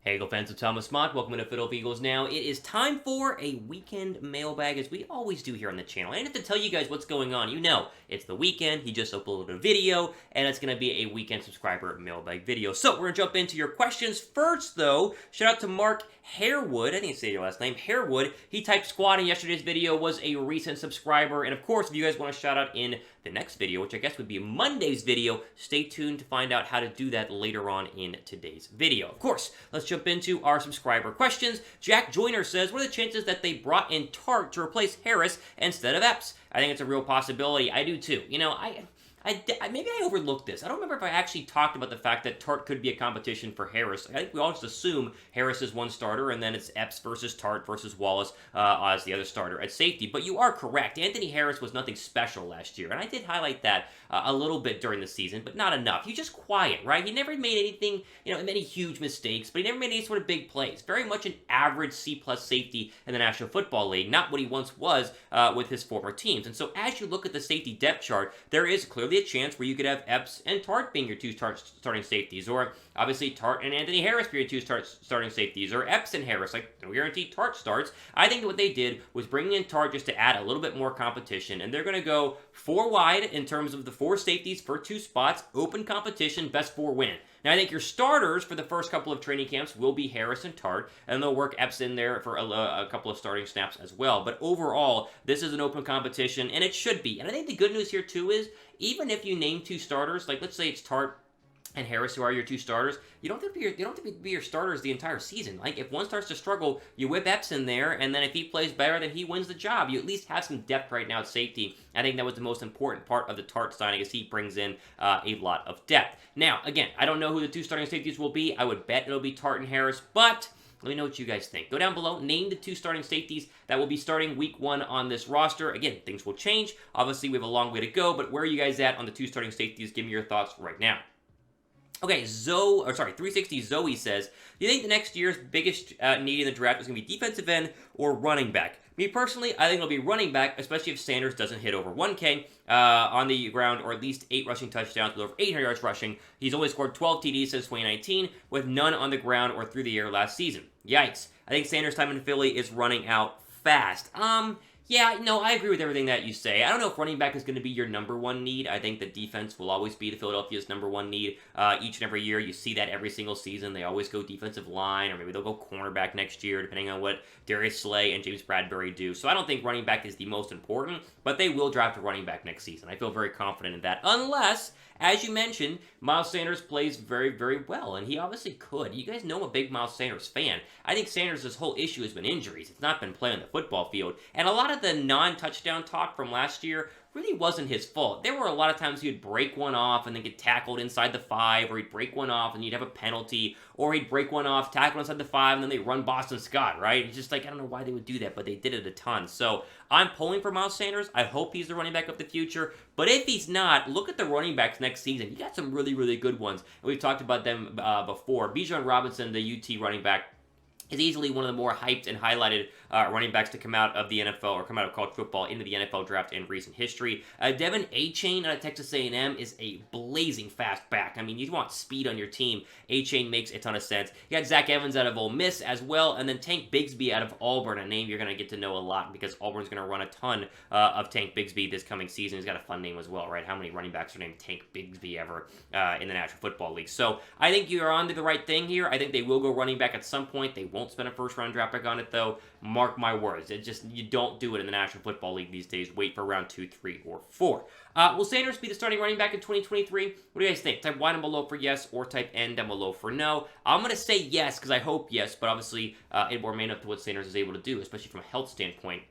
Hey, Eagle fans, it's Thomas Mott. Welcome to Fiddle Eagles Now. It is time for a weekend mailbag, as we always do here on the channel. I don't have to tell you guys what's going on. You know, it's the weekend. He just uploaded a video, and it's going to be a weekend subscriber mailbag video. So we're going to jump into your questions first, though. Shout out to Mark Harewood. I didn't say your last name. Harewood. He typed squad in yesterday's video, was a recent subscriber. And of course, if you guys want a shout out in the next video, which I guess would be Monday's video, stay tuned to find out how to do that later on in today's video. Of course, let's jump into our subscriber questions. Jack Joyner says, what are the chances that they brought in Tartt to replace Harris instead of Epps? I think it's a real possibility. I do too. You know, maybe I overlooked this. I don't remember if I actually talked about the fact that Tartt could be a competition for Harris. I think we all just assume Harris is one starter, and then it's Epps versus Tartt versus Wallace as the other starter at safety. But you are correct. Anthony Harris was nothing special last year, and I did highlight that a little bit during the season, but not enough. He's just quiet, right? He never made anything, many huge mistakes, but he never made any sort of big plays. Very much an average C-plus safety in the National Football League, not what he once was with his former teams. And so as you look at the safety depth chart, there is clearly a chance where you could have Epps and Tartt being your two starting safeties, or obviously Tartt and Anthony Harris being your two starting safeties, or Epps and Harris. Like, no guarantee Tartt starts. I think that what they did was bring in Tartt just to add a little bit more competition, and they're going to go 4 wide in terms of the 4 safeties for 2 spots, open competition, best 4 win. Now, I think your starters for the first couple of training camps will be Harris and Tartt, and they'll work Epps in there for a couple of starting snaps as well. But overall, this is an open competition, and it should be. And I think the good news here, too, is even if you name 2 starters, like let's say it's Tartt and Harris, who are your 2 starters, you don't have to be your starters the entire season. Like, if one starts to struggle, you whip Epps in there, and then if he plays better, then he wins the job. You at least have some depth right now at safety. I think that was the most important part of the Tartt signing, as he brings in a lot of depth. Now, again, I don't know who the 2 starting safeties will be. I would bet it'll be Tartt and Harris, but let me know what you guys think. Go down below, name the 2 starting safeties that will be starting week 1 on this roster. Again, things will change. Obviously, we have a long way to go, but where are you guys at on the 2 starting safeties? Give me your thoughts right now. Okay, 360 Zoe says, do you think the next year's biggest need in the draft is going to be defensive end or running back? Me personally, I think it'll be running back, especially if Sanders doesn't hit over 1K on the ground, or at least 8 rushing touchdowns with over 800 yards rushing. He's only scored 12 TDs since 2019, with none on the ground or through the air last season. Yikes. I think Sanders' time in Philly is running out fast. Yeah, no, I agree with everything that you say. I don't know if running back is going to be your number 1 need. I think the defense will always be the Philadelphia's number 1 need each and every year. You see that every single season. They always go defensive line, or maybe they'll go cornerback next year, depending on what Darius Slay and James Bradbury do. So I don't think running back is the most important, but they will draft a running back next season. I feel very confident in that, unless, as you mentioned, Miles Sanders plays very, very well, and he obviously could. You guys know I'm a big Miles Sanders fan. I think Sanders' whole issue has been injuries. It's not been playing on the football field, and a lot of the non-touchdown talk from last year really wasn't his fault. There were a lot of times he would break one off and then get tackled inside the 5, or he'd break one off and you'd have a penalty, or he'd break one off, tackle inside the 5, and then they run Boston Scott, right? It's just like, I don't know why they would do that, but they did it a ton. So I'm pulling for Miles Sanders. I hope he's the running back of the future, but if he's not, look at the running backs next season. You got some really, really good ones, and we've talked about them before. Bijan Robinson, the UT running back, is easily one of the more hyped and highlighted running backs to come out of the NFL, or come out of college football into the NFL draft in recent history. Devin Achane out of Texas A&M is a blazing fast back. I mean, you want speed on your team. Achane makes a ton of sense. You got Zach Evans out of Ole Miss as well, and then Tank Bigsby out of Auburn, a name you're going to get to know a lot, because Auburn's going to run a ton of Tank Bigsby this coming season. He's got a fun name as well, right? How many running backs are named Tank Bigsby ever in the National Football League? So I think you're on to the right thing here. I think they will go running back at some point. They won't spend a first-round draft pick on it, though. Mark my words. You don't do it in the National Football League these days. Wait for round 2, 3, or 4. Will Sanders be the starting running back in 2023? What do you guys think? Type Y down below for yes, or type N down below for no. I'm going to say yes, because I hope yes, but obviously it will remain up to what Sanders is able to do, especially from a health standpoint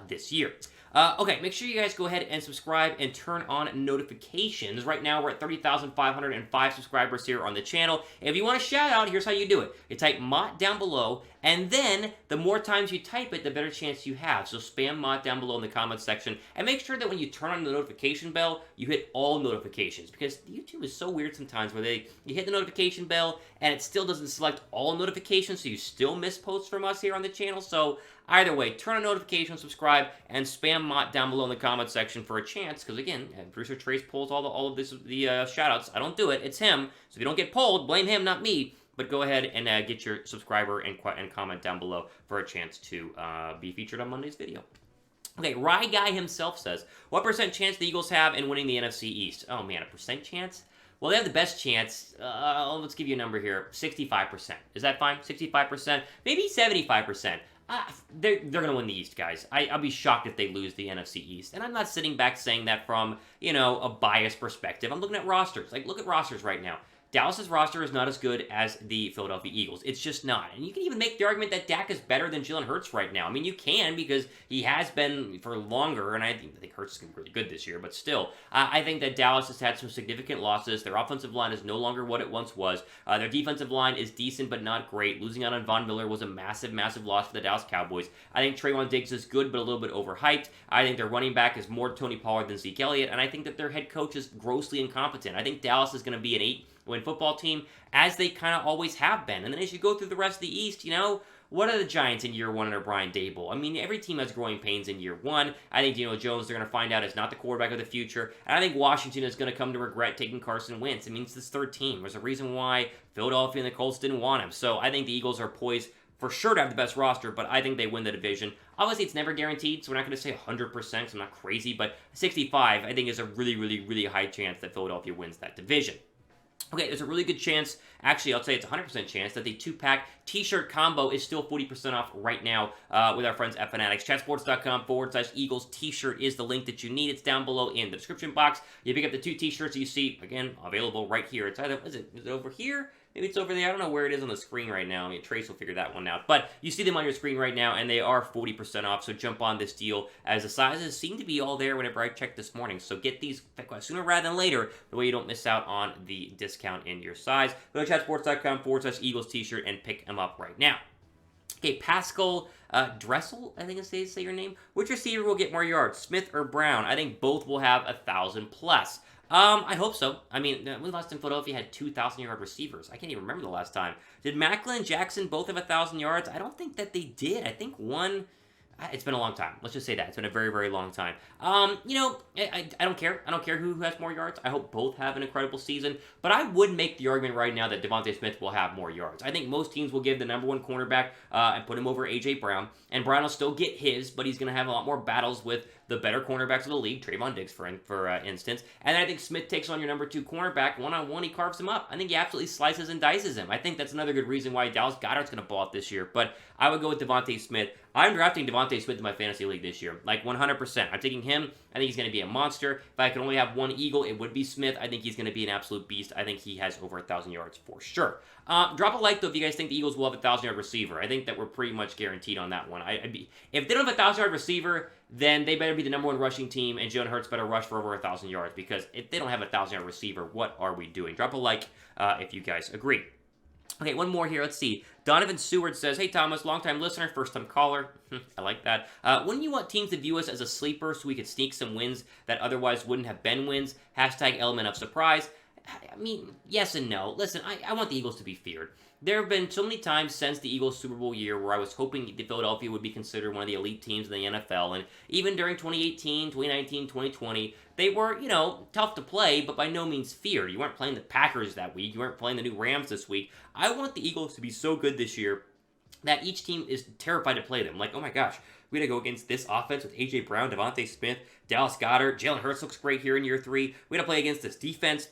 this year. Okay, make sure you guys go ahead and subscribe and turn on notifications. Right now, we're at 30,505 subscribers here on the channel. If you want a shout out, here's how you do it. You type Mott down below, and then the more times you type it, the better chance you have. So spam Mott down below in the comments section, and make sure that when you turn on the notification bell, you hit all notifications, because YouTube is so weird sometimes where you hit the notification bell, and it still doesn't select all notifications, so you still miss posts from us here on the channel. So either way, turn on notifications, subscribe, and spam Mott down below in the comments section for a chance, because again, producer Trace pulls all of the shout-outs. I don't do it, it's him. So if you don't get pulled, blame him, not me. But go ahead and get your subscriber and comment down below for a chance to be featured on Monday's video. Okay, Rye Guy himself says, what percent chance the Eagles have in winning the NFC East? Oh man, a percent chance? Well, they have the best chance. Let's give you a number here. 65%. Is that fine? 65%? Maybe 75%. They're going to win the East, guys. I'll be shocked if they lose the NFC East. And I'm not sitting back saying that from, a biased perspective. I'm looking at rosters. Like, look at rosters right now. Dallas's roster is not as good as the Philadelphia Eagles. It's just not. And you can even make the argument that Dak is better than Jalen Hurts right now. I mean, you can because he has been for longer, and I think Hurts is going to be really good this year, but still, I think that Dallas has had some significant losses. Their offensive line is no longer what it once was. Their defensive line is decent, but not great. Losing out on Von Miller was a massive, massive loss for the Dallas Cowboys. I think Trayvon Diggs is good, but a little bit overhyped. I think their running back is more Tony Pollard than Zeke Elliott, and I think that their head coach is grossly incompetent. I think Dallas is going to be an 8-win football team, as they kind of always have been. And then as you go through the rest of the East, what are the Giants in year one under Brian Daboll? I mean, every team has growing pains in year one. I think Daniel Jones, they're going to find out, is not the quarterback of the future. And I think Washington is going to come to regret taking Carson Wentz. I mean, it's this third team. There's a reason why Philadelphia and the Colts didn't want him. So I think the Eagles are poised for sure to have the best roster, but I think they win the division. Obviously, it's never guaranteed, so we're not going to say 100%, because I'm not crazy, but 65, I think, is a really, really, really high chance that Philadelphia wins that division. Okay, there's a really good chance, actually I'll say it's a 100% chance, that the 2-pack t-shirt combo is still 40% off right now with our friends at Fanatics. Chatsports.com/Eagles t-shirt is the link that you need. It's down below in the description box. You pick up the 2 t-shirts you see, again, available right here. It's either, is it over here? Maybe it's over there. I don't know where it is on the screen right now. I mean, Trace will figure that one out. But you see them on your screen right now, and they are 40% off. So jump on this deal, as the sizes seem to be all there whenever I checked this morning. So get these sooner rather than later, the way you don't miss out on the discount in your size. Go to chatsports.com/Eagles t-shirt and pick them up right now. Okay, Pascal Dressel, I think is how you say your name. Which receiver will get more yards, Smith or Brown? I think both will have 1,000 plus. I hope so. I mean, when last time Philadelphia had 2,000-yard receivers? I can't even remember the last time. Did Macklin and Jackson both have 1,000 yards? I don't think that they did. I think one... It's been a long time. Let's just say that. It's been a very, very long time. I don't care. I don't care who has more yards. I hope both have an incredible season. But I would make the argument right now that DeVonta Smith will have more yards. I think most teams will give the number 1 cornerback and put him over A.J. Brown. And Brown will still get his, but he's going to have a lot more battles with the better cornerbacks of the league, Trayvon Diggs, for instance. And I think Smith takes on your number 2 cornerback. One-on-one, he carves him up. I think he absolutely slices and dices him. I think that's another good reason why Dallas Goedert's going to ball out this year. But I would go with DeVonta Smith. I'm drafting DeVonta Smith in my fantasy league this year, like 100%. I'm taking him. I think he's going to be a monster. If I could only have one Eagle, it would be Smith. I think he's going to be an absolute beast. I think he has over 1,000 yards for sure. Drop a like, though, if you guys think the Eagles will have a 1,000-yard receiver. I think that we're pretty much guaranteed on that one. If they don't have a 1,000-yard receiver, then they better be the number 1 rushing team, and Jalen Hurts better rush for over 1,000 yards, because if they don't have a 1,000-yard receiver, what are we doing? Drop a like if you guys agree. Okay, one more here. Let's see. Donovan Seward says, hey, Thomas, longtime listener, first-time caller. I like that. Wouldn't you want teams to view us as a sleeper so we could sneak some wins that otherwise wouldn't have been wins? Hashtag element of surprise. I mean, yes and no. Listen, I want the Eagles to be feared. There have been so many times since the Eagles Super Bowl year where I was hoping that Philadelphia would be considered one of the elite teams in the NFL, and even during 2018, 2019, 2020, they were, tough to play, but by no means feared. You weren't playing the Packers that week. You weren't playing the new Rams this week. I want the Eagles to be so good this year that each team is terrified to play them. Like, oh my gosh, we gotta go against this offense with A.J. Brown, DeVonta Smith, Dallas Goedert, Jalen Hurts looks great here in year 3. We gotta play against this defense.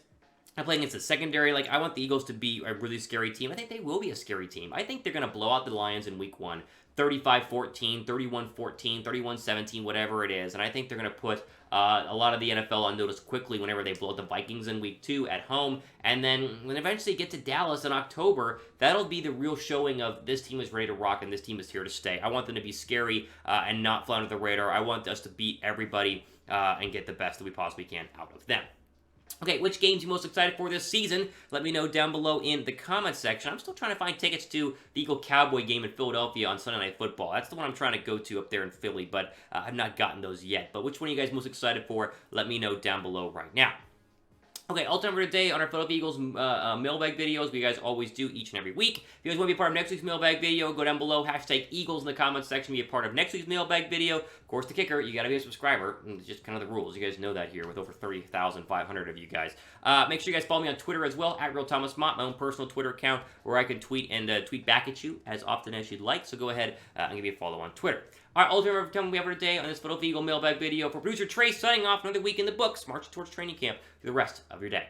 I play against the secondary. Like, I want the Eagles to be a really scary team. I think they will be a scary team. I think they're going to blow out the Lions in week 1. 35-14, 31-14, 31-17, whatever it is. And I think they're going to put a lot of the NFL on notice quickly whenever they blow the Vikings in week 2 at home. And then when they eventually get to Dallas in October, that'll be the real showing of this team is ready to rock and this team is here to stay. I want them to be scary and not fly under the radar. I want us to beat everybody and get the best that we possibly can out of them. Okay, which games are you most excited for this season? Let me know down below in the comments section. I'm still trying to find tickets to the Eagle-Cowboy game in Philadelphia on Sunday Night Football. That's the one I'm trying to go to up there in Philly, but I've not gotten those yet. But which one are you guys most excited for? Let me know down below right now. Okay, ultimate number today on our Philadelphia Eagles mailbag videos we guys always do each and every week. If you guys want to be a part of next week's mailbag video, go down below, hashtag Eagles in the comments section, be a part of next week's mailbag video. Of course, the kicker, you got to be a subscriber. It's just kind of the rules. You guys know that here with over 30,500 of you guys. Make sure you guys follow me on Twitter as well, at Real Thomas Mott, my own personal Twitter account, where I can tweet and tweet back at you as often as you'd like. So go ahead and give me a follow on Twitter. All right, ultimate time we have for today on this Philadelphia Eagle mailbag video. For producer Trey, signing off, another week in the books, marching towards training camp for the rest of your day.